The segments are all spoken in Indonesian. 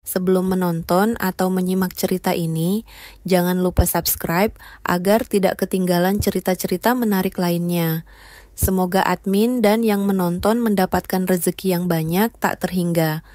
Sebelum menonton atau menyimak cerita ini, jangan lupa subscribe agar tidak ketinggalan cerita-cerita menarik lainnya. Semoga admin dan yang menonton mendapatkan rezeki yang banyak tak terhingga.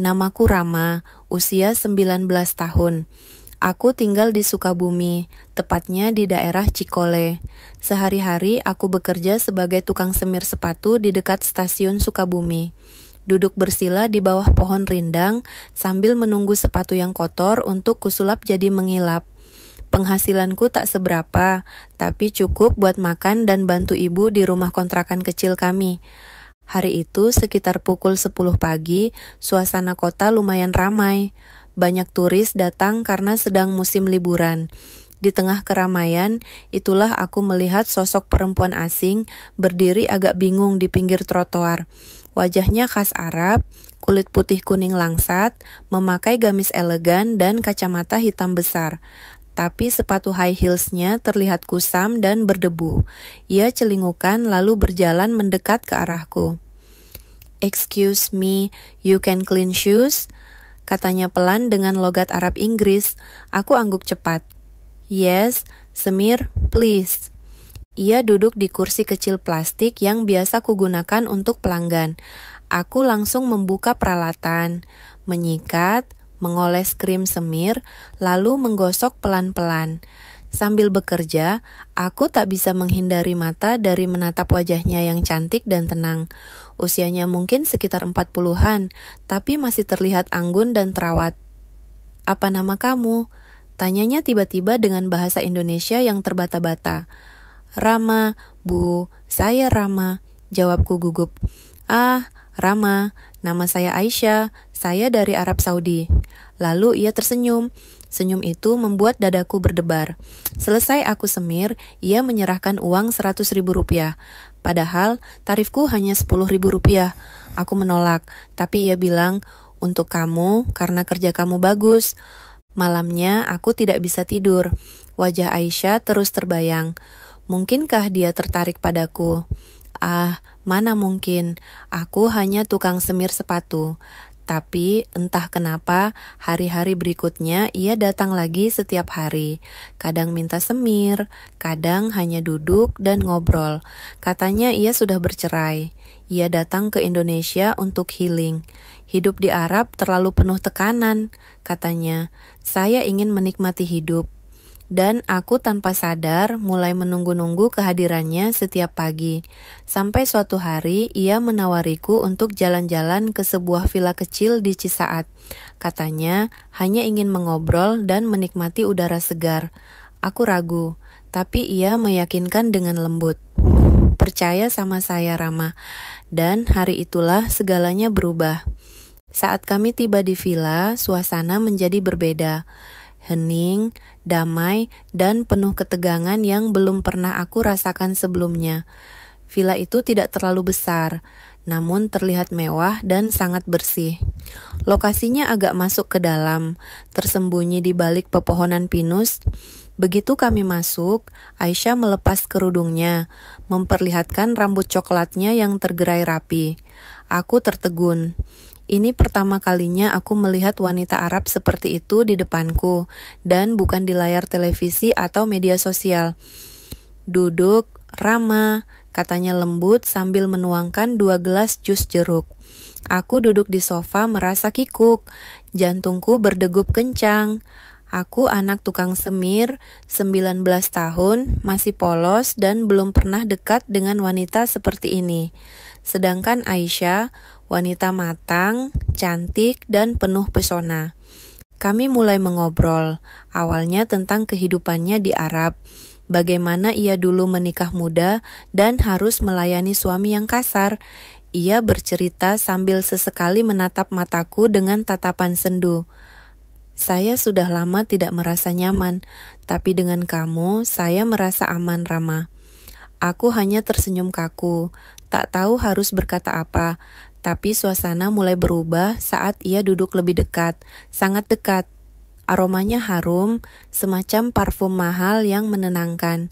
Namaku Rama, usia 19 tahun. Aku tinggal di Sukabumi, tepatnya di daerah Cikole. Sehari-hari aku bekerja sebagai tukang semir sepatu di dekat stasiun Sukabumi. Duduk bersila di bawah pohon rindang sambil menunggu sepatu yang kotor untuk kusulap jadi mengilap. Penghasilanku tak seberapa, tapi cukup buat makan dan bantu ibu di rumah kontrakan kecil kami. Hari itu sekitar pukul 10 pagi, suasana kota lumayan ramai. Banyak turis datang karena sedang musim liburan. Di tengah keramaian, itulah aku melihat sosok perempuan asing berdiri agak bingung di pinggir trotoar. Wajahnya khas Arab, kulit putih kuning langsat, memakai gamis elegan dan kacamata hitam besar. Tapi sepatu high heels-nya terlihat kusam dan berdebu. Ia celingukan lalu berjalan mendekat ke arahku. "Excuse me, you can clean shoes?" Katanya pelan dengan logat Arab Inggris. Aku angguk cepat. "Yes, semir, please." Ia duduk di kursi kecil plastik yang biasa kugunakan untuk pelanggan. Aku langsung membuka peralatan, menyikat, mengoles krim semir, lalu menggosok pelan-pelan. Sambil bekerja, aku tak bisa menghindari mata dari menatap wajahnya yang cantik dan tenang. Usianya mungkin sekitar 40-an, tapi masih terlihat anggun dan terawat. "Apa nama kamu?" Tanyanya tiba-tiba dengan bahasa Indonesia yang terbata-bata. "Rama, Bu, saya Rama," jawabku gugup. "Ah, Rama, nama saya Aisyah, saya dari Arab Saudi." Lalu ia tersenyum. Senyum itu membuat dadaku berdebar. Selesai aku semir, ia menyerahkan uang 100.000 rupiah. Padahal tarifku hanya 10.000 rupiah. Aku menolak, tapi ia bilang, "Untuk kamu, karena kerja kamu bagus." Malamnya aku tidak bisa tidur. Wajah Aisyah terus terbayang. Mungkinkah dia tertarik padaku? Ah, mana mungkin. Aku hanya tukang semir sepatu. Tapi entah kenapa hari-hari berikutnya ia datang lagi setiap hari. Kadang minta semir, kadang hanya duduk dan ngobrol. Katanya ia sudah bercerai. Ia datang ke Indonesia untuk healing. Hidup di Arab terlalu penuh tekanan, katanya. Saya ingin menikmati hidup. Dan aku tanpa sadar mulai menunggu-nunggu kehadirannya setiap pagi. Sampai suatu hari ia menawariku untuk jalan-jalan ke sebuah villa kecil di Cisaat. Katanya hanya ingin mengobrol dan menikmati udara segar. Aku ragu, tapi ia meyakinkan dengan lembut. "Percaya sama saya, Rama." Dan hari itulah segalanya berubah. Saat kami tiba di villa, suasana menjadi berbeda. Hening, damai, dan penuh ketegangan yang belum pernah aku rasakan sebelumnya. Villa itu tidak terlalu besar, namun terlihat mewah dan sangat bersih. Lokasinya agak masuk ke dalam, tersembunyi di balik pepohonan pinus. Begitu kami masuk, Aisyah melepas kerudungnya, memperlihatkan rambut coklatnya yang tergerai rapi. Aku tertegun. Ini pertama kalinya aku melihat wanita Arab seperti itu di depanku, dan bukan di layar televisi atau media sosial. "Duduk, Rama," katanya lembut sambil menuangkan 2 gelas jus jeruk. Aku duduk di sofa merasa kikuk, jantungku berdegup kencang. Aku anak tukang semir, 19 tahun, masih polos dan belum pernah dekat dengan wanita seperti ini. Sedangkan Aisyah, wanita matang, cantik, dan penuh pesona. Kami mulai mengobrol, awalnya tentang kehidupannya di Arab, bagaimana ia dulu menikah muda dan harus melayani suami yang kasar. Ia bercerita sambil sesekali menatap mataku dengan tatapan sendu. "Saya sudah lama tidak merasa nyaman, tapi dengan kamu saya merasa aman, Rama." Aku hanya tersenyum kaku, tak tahu harus berkata apa. Tapi suasana mulai berubah saat ia duduk lebih dekat, sangat dekat. Aromanya harum, semacam parfum mahal yang menenangkan.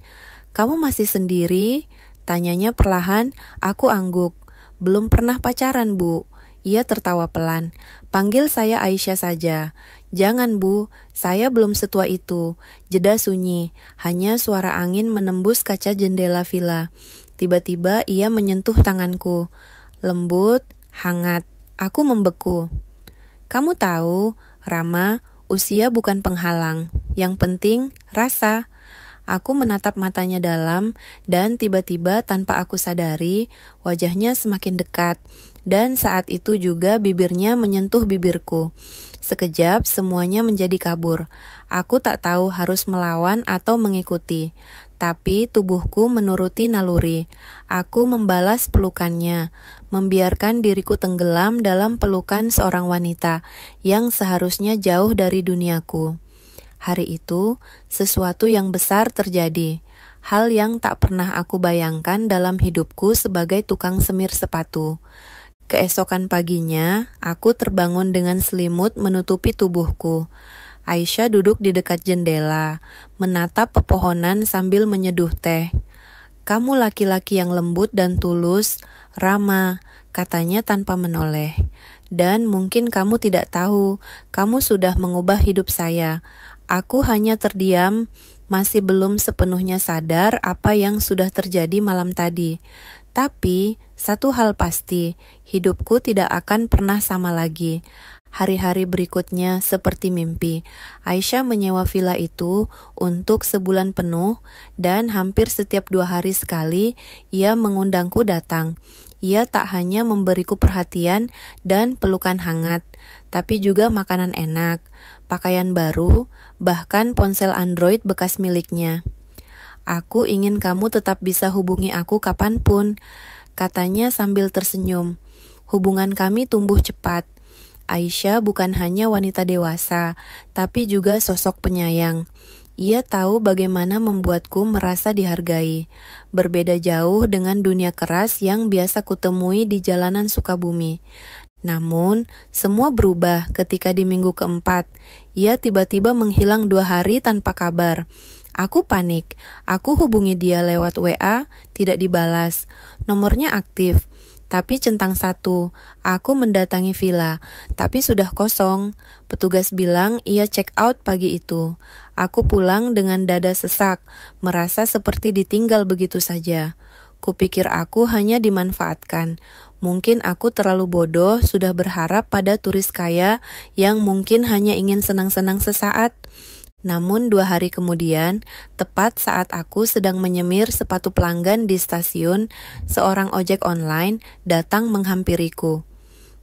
"Kamu masih sendiri?" Tanyanya perlahan. Aku angguk. "Belum pernah pacaran, Bu." Ia tertawa pelan. Panggil saya Aisyah saja. Jangan Bu, saya belum setua itu. Jeda sunyi, hanya suara angin menembus kaca jendela villa. Tiba-tiba ia menyentuh tanganku. Lembut, hangat. Aku membeku. Kamu tahu, Rama, usia bukan penghalang. Yang penting, rasa. Aku menatap matanya dalam, dan tiba-tiba tanpa aku sadari, wajahnya semakin dekat. Dan saat itu juga bibirnya menyentuh bibirku. Sekejap semuanya menjadi kabur. Aku tak tahu harus melawan atau mengikuti. Tapi tubuhku menuruti naluri. Aku membalas pelukannya, membiarkan diriku tenggelam dalam pelukan seorang wanita yang seharusnya jauh dari duniaku. Hari itu, sesuatu yang besar terjadi. Hal yang tak pernah aku bayangkan dalam hidupku sebagai tukang semir sepatu. Keesokan paginya, aku terbangun dengan selimut menutupi tubuhku. Aisyah duduk di dekat jendela, menatap pepohonan sambil menyeduh teh. Kamu laki-laki yang lembut dan tulus, Rama, katanya tanpa menoleh. Dan mungkin kamu tidak tahu, kamu sudah mengubah hidup saya. Aku hanya terdiam, masih belum sepenuhnya sadar apa yang sudah terjadi malam tadi. Tapi, satu hal pasti, hidupku tidak akan pernah sama lagi. Hari-hari berikutnya seperti mimpi. Aisyah menyewa villa itu untuk sebulan penuh dan hampir setiap 2 hari sekali ia mengundangku datang. Ia tak hanya memberiku perhatian dan pelukan hangat, tapi juga makanan enak, pakaian baru, bahkan ponsel Android bekas miliknya. Aku ingin kamu tetap bisa hubungi aku kapanpun, katanya sambil tersenyum. Hubungan kami tumbuh cepat. Aisyah bukan hanya wanita dewasa, tapi juga sosok penyayang. Ia tahu bagaimana membuatku merasa dihargai. Berbeda jauh dengan dunia keras yang biasa kutemui di jalanan Sukabumi. Namun, semua berubah ketika di minggu keempat. Ia tiba-tiba menghilang 2 hari tanpa kabar. Aku panik. Aku hubungi dia lewat WA, tidak dibalas. Nomornya aktif, tapi centang 1. Aku mendatangi villa, tapi sudah kosong. Petugas bilang ia check out pagi itu. Aku pulang dengan dada sesak, merasa seperti ditinggal begitu saja. Kupikir aku hanya dimanfaatkan. Mungkin aku terlalu bodoh sudah berharap pada turis kaya yang mungkin hanya ingin senang-senang sesaat. Namun 2 hari kemudian, tepat saat aku sedang menyemir sepatu pelanggan di stasiun, seorang ojek online datang menghampiriku.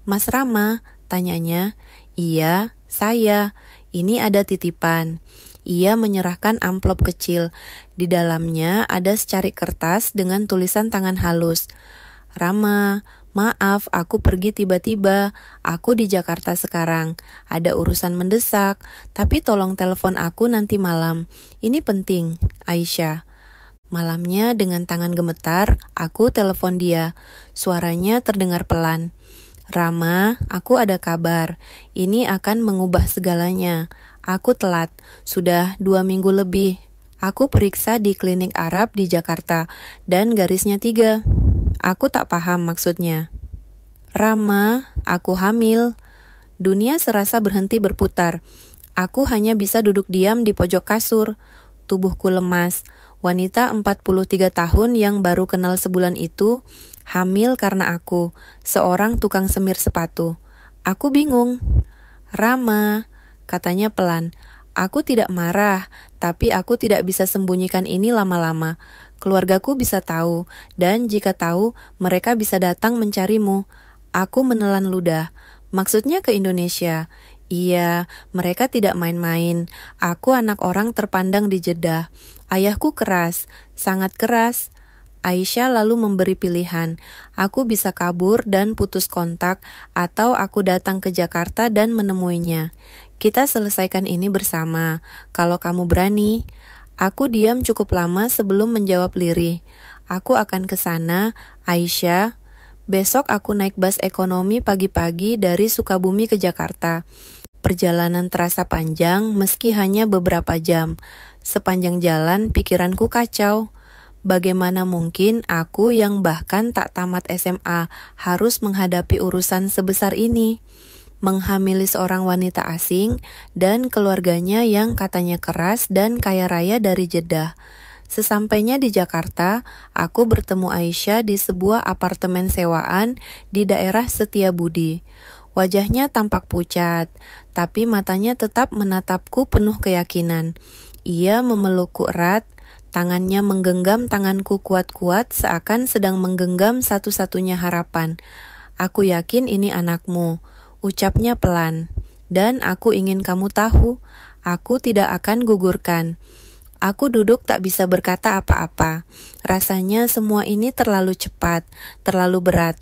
Mas Rama, tanyanya. Iya, saya. Ini ada titipan. Ia menyerahkan amplop kecil. Di dalamnya ada secarik kertas dengan tulisan tangan halus. Rama, maaf, aku pergi tiba-tiba. Aku di Jakarta sekarang. Ada urusan mendesak, tapi tolong telepon aku nanti malam. Ini penting, Aisyah. Malamnya dengan tangan gemetar, aku telepon dia. Suaranya terdengar pelan. Rama, aku ada kabar. Ini akan mengubah segalanya. Aku telat. Sudah 2 minggu lebih. Aku periksa di klinik Arab di Jakarta dan garisnya 3. Aku tak paham maksudnya. Rama, aku hamil. Dunia serasa berhenti berputar. Aku hanya bisa duduk diam di pojok kasur. Tubuhku lemas. Wanita 43 tahun yang baru kenal sebulan itu hamil karena aku, seorang tukang semir sepatu. Aku bingung. Rama, katanya pelan. Aku tidak marah, tapi aku tidak bisa sembunyikan ini lama-lama. Keluargaku bisa tahu, dan jika tahu, mereka bisa datang mencarimu. Aku menelan ludah. Maksudnya ke Indonesia. Iya, mereka tidak main-main. Aku anak orang terpandang di Jeddah. Ayahku keras, sangat keras. Aisyah lalu memberi pilihan. Aku bisa kabur dan putus kontak, atau aku datang ke Jakarta dan menemuinya. Kita selesaikan ini bersama, kalau kamu berani. Aku diam cukup lama sebelum menjawab lirih. Aku akan ke sana, Aisyah. Besok aku naik bus ekonomi pagi-pagi dari Sukabumi ke Jakarta. Perjalanan terasa panjang meski hanya beberapa jam. Sepanjang jalan pikiranku kacau. Bagaimana mungkin aku yang bahkan tak tamat SMA harus menghadapi urusan sebesar ini? Menghamili seorang wanita asing dan keluarganya yang katanya keras dan kaya raya dari Jeddah. Sesampainya di Jakarta, aku bertemu Aisyah di sebuah apartemen sewaan di daerah Setiabudi. Wajahnya tampak pucat, tapi matanya tetap menatapku penuh keyakinan. Ia memelukku erat, tangannya menggenggam tanganku kuat-kuat seakan sedang menggenggam satu-satunya harapan. Aku yakin ini anakmu, ucapnya pelan. Dan aku ingin kamu tahu, aku tidak akan gugurkan. Aku duduk tak bisa berkata apa-apa. Rasanya semua ini terlalu cepat, terlalu berat.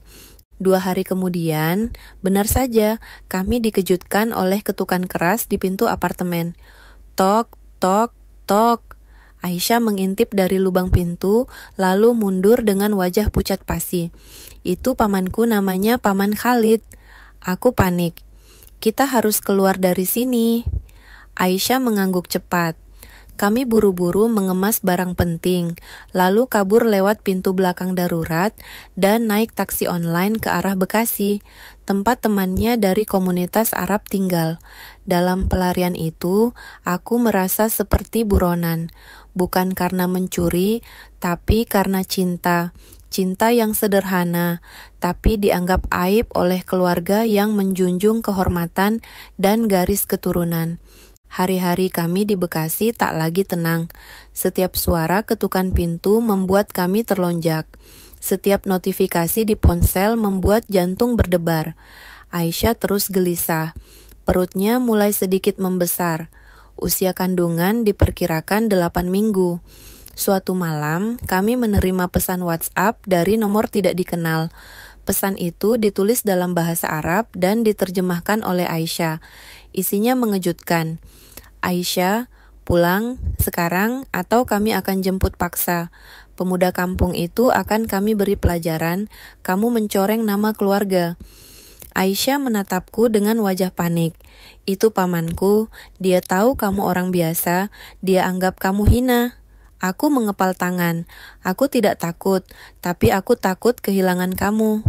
2 hari kemudian, benar saja, kami dikejutkan oleh ketukan keras di pintu apartemen. Tok, tok, tok. Aisyah mengintip dari lubang pintu, lalu mundur dengan wajah pucat pasi. Itu pamanku, namanya Paman Khalid. Aku panik. Kita harus keluar dari sini. Aisyah mengangguk cepat. Kami buru-buru mengemas barang penting, lalu kabur lewat pintu belakang darurat dan naik taksi online ke arah Bekasi, tempat temannya dari komunitas Arab tinggal. Dalam pelarian itu, aku merasa seperti buronan, bukan karena mencuri, tapi karena cinta. Cinta yang sederhana, tapi dianggap aib oleh keluarga yang menjunjung kehormatan dan garis keturunan. Hari-hari kami di Bekasi tak lagi tenang. Setiap suara ketukan pintu membuat kami terlonjak. Setiap notifikasi di ponsel membuat jantung berdebar. Aisyah terus gelisah. Perutnya mulai sedikit membesar. Usia kandungan diperkirakan 8 minggu. Suatu malam, kami menerima pesan WhatsApp dari nomor tidak dikenal. Pesan itu ditulis dalam bahasa Arab dan diterjemahkan oleh Aisyah. Isinya mengejutkan. Aisyah, pulang sekarang atau kami akan jemput paksa. Pemuda kampung itu akan kami beri pelajaran, kamu mencoreng nama keluarga. Aisyah menatapku dengan wajah panik. Itu pamanku, dia tahu kamu orang biasa, dia anggap kamu hina. Aku mengepal tangan. Aku tidak takut, tapi aku takut kehilangan kamu.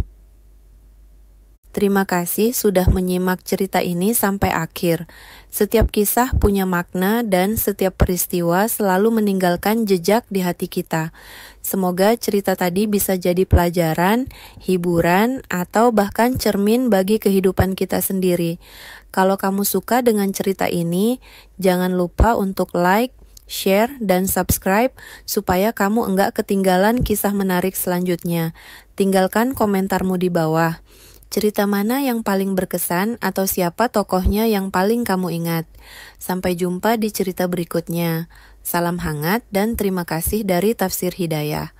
Terima kasih sudah menyimak cerita ini sampai akhir. Setiap kisah punya makna dan setiap peristiwa selalu meninggalkan jejak di hati kita. Semoga cerita tadi bisa jadi pelajaran, hiburan, atau bahkan cermin bagi kehidupan kita sendiri. Kalau kamu suka dengan cerita ini, jangan lupa untuk like, share, dan subscribe supaya kamu enggak ketinggalan kisah menarik selanjutnya. Tinggalkan komentarmu di bawah. Cerita mana yang paling berkesan atau siapa tokohnya yang paling kamu ingat? Sampai jumpa di cerita berikutnya. Salam hangat dan terima kasih dari Tafsir Hidayah.